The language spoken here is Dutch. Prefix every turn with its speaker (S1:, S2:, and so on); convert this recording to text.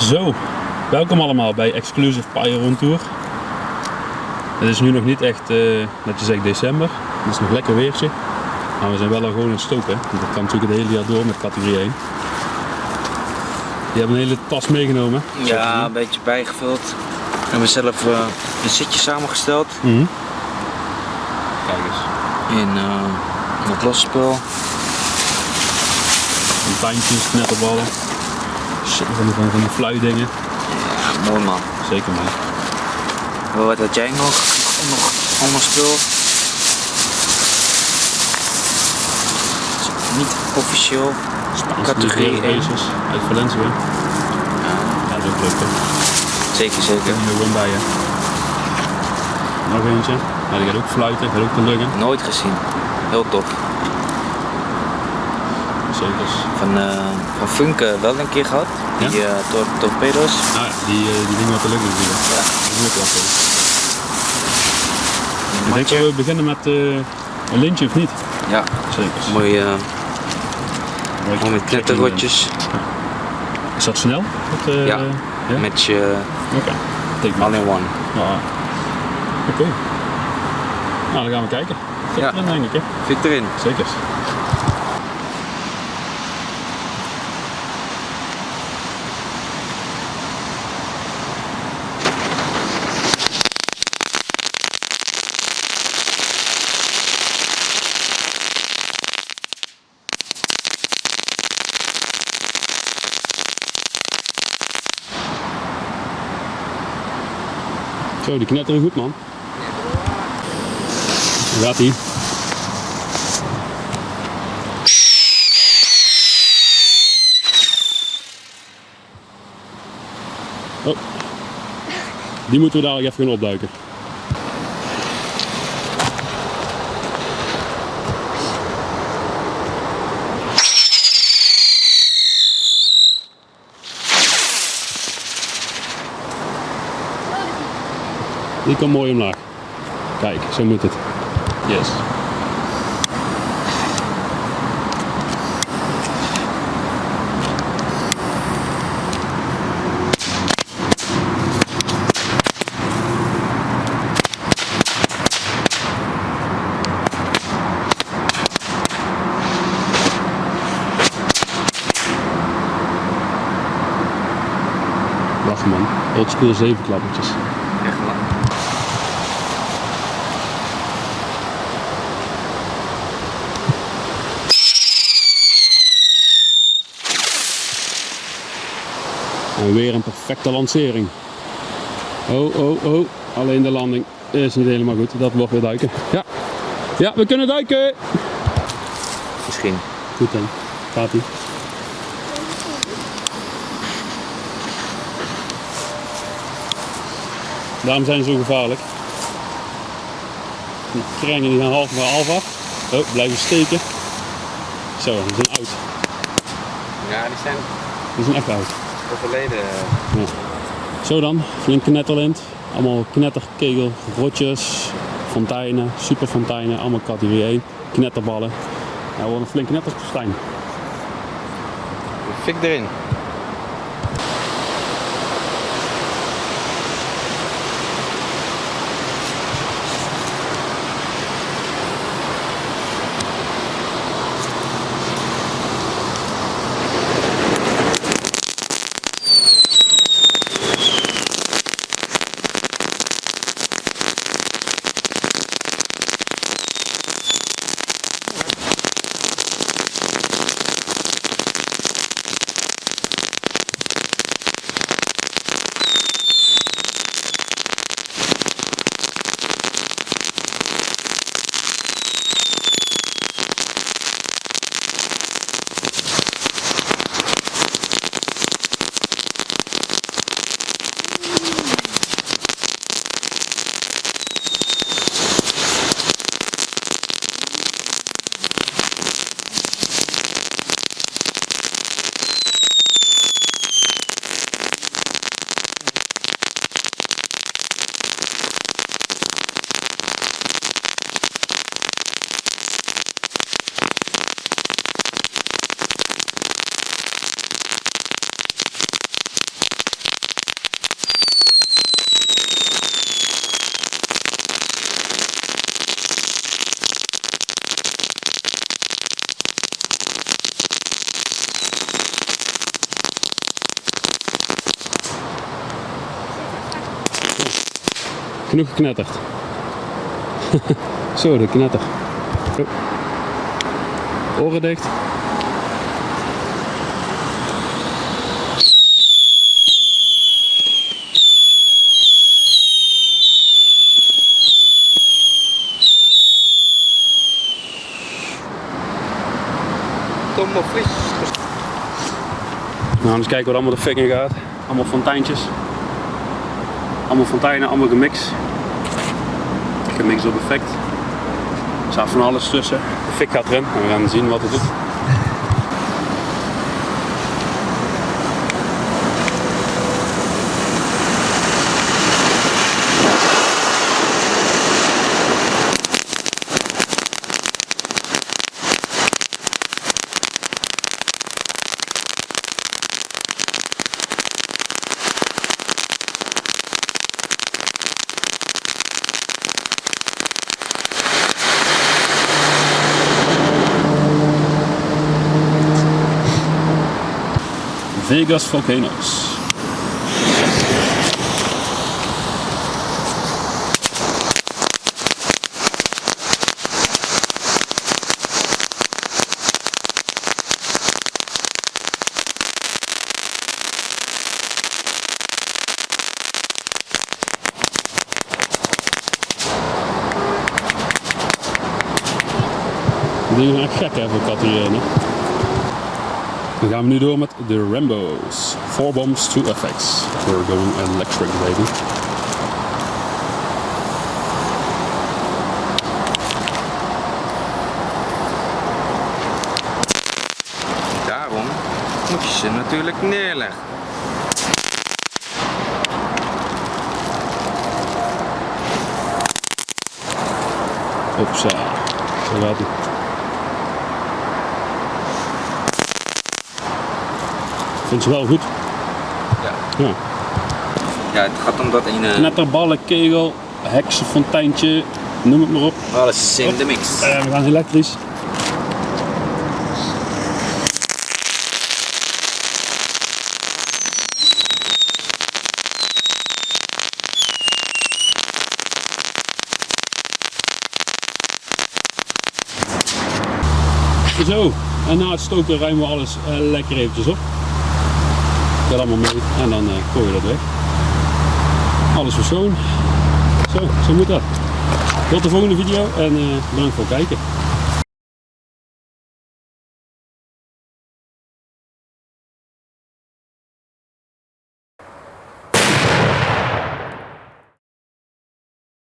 S1: Zo, welkom allemaal bij Exclusive Pyro Rondtour. Het is nu nog niet echt, net je zegt, december. Het is nog lekker weertje. Maar we zijn wel al gewoon aan het stoken. Dat kan natuurlijk het hele jaar door met categorie 1. Je hebt een hele tas meegenomen.
S2: Ja, een beetje bijgevuld. We hebben zelf een zitje samengesteld.
S1: Kijk eens.
S2: In wat los spul.
S1: Fonteintjes, knetterballen. Van die fluitdingen.
S2: Ja, mooi man.
S1: Zeker man.
S2: Wat had jij nog allemaal spul? Niet officieel. Categorie 1.
S1: Uit Valencia.
S2: Ja,
S1: Ja, dat is ook leuk hè.
S2: zeker,
S1: Ik
S2: zeker.
S1: heb er gewoon bij je. Nog eentje. Nou, die gaat ook fluiten, gaat ook te lukken.
S2: Nooit gezien. Heel tof.
S1: Zeker.
S2: Van Funke wel een keer gehad.
S1: Ja?
S2: Die torpedo's.
S1: Nou ja, die dingen wat te lukken natuurlijk.
S2: Ja.
S1: Dat is ook wel veel. Ik denk dat we beginnen met een lintje of niet?
S2: Ja,
S1: Zeker.
S2: mooi met knetterrotjes.
S1: Is dat snel? Dat,
S2: Ja.
S1: ja?
S2: Met je
S1: Oké. Take me.
S2: all-in-one.
S1: Ja. Oké. Nou, dan gaan we kijken. Fit
S2: Ja.
S1: erin, denk ik hè?
S2: Fit erin.
S1: Zeker. Zo, die knetteren goed man. Daar gaat ie. Oh. Die moeten we dadelijk even gaan opduiken. Die komt mooi omlaag. Kijk, zo moet het. Yes. Wacht man, oldschool 7 klappertjes.
S2: Echt lang.
S1: En weer een perfecte lancering. Oh, oh, oh. Alleen de landing is niet helemaal goed. Dat wordt weer duiken. Ja. Ja, we kunnen duiken.
S2: Misschien.
S1: Goed dan. Gaat ie. Daarom zijn ze zo gevaarlijk. Die krengen die gaan half af. Oh, blijven steken. Zo, die zijn oud.
S2: Ja, die zijn
S1: echt oud.
S2: overleden.
S1: Ja. Zo dan, flink knetterlint. Allemaal knetterkegel, rotjes, fonteinen, superfonteinen, allemaal categorie 1. Knetterballen. Ja, wordt een flink knetterfestijn.
S2: Fik erin.
S1: Genoeg geknetterd. Zo, de knetter. Zo. Oren dicht.
S2: Domme vlies.
S1: Nou, eens kijken wat allemaal de fik in gaat. Allemaal fonteintjes. Allemaal fonteinen, allemaal gemixt. Gemixt op effect. Er staat van alles tussen. De fik gaat erin en we gaan zien wat het doet. Vegas Volcanoes. Die dingen zijn echt gek hè, voor categorieën. Dan gaan we nu door met de Rambo's. 4 bombs, 2 effects. We're going electric, baby.
S2: Daarom moet je ze natuurlijk neerleggen.
S1: Hopsa. Zo gaat het. Vind je wel goed?
S2: Ja.
S1: Ja.
S2: Ja, het gaat om dat ene...
S1: Knetterballen, kegel, heksenfonteintje, noem het maar op.
S2: Alles in de mix.
S1: We gaan elektrisch. Zo, en na het stoken ruimen we alles lekker eventjes op. Dat allemaal mee en dan gooi je dat weg. Alles weer schoon. Zo moet dat. Tot de volgende video en bedankt voor het kijken.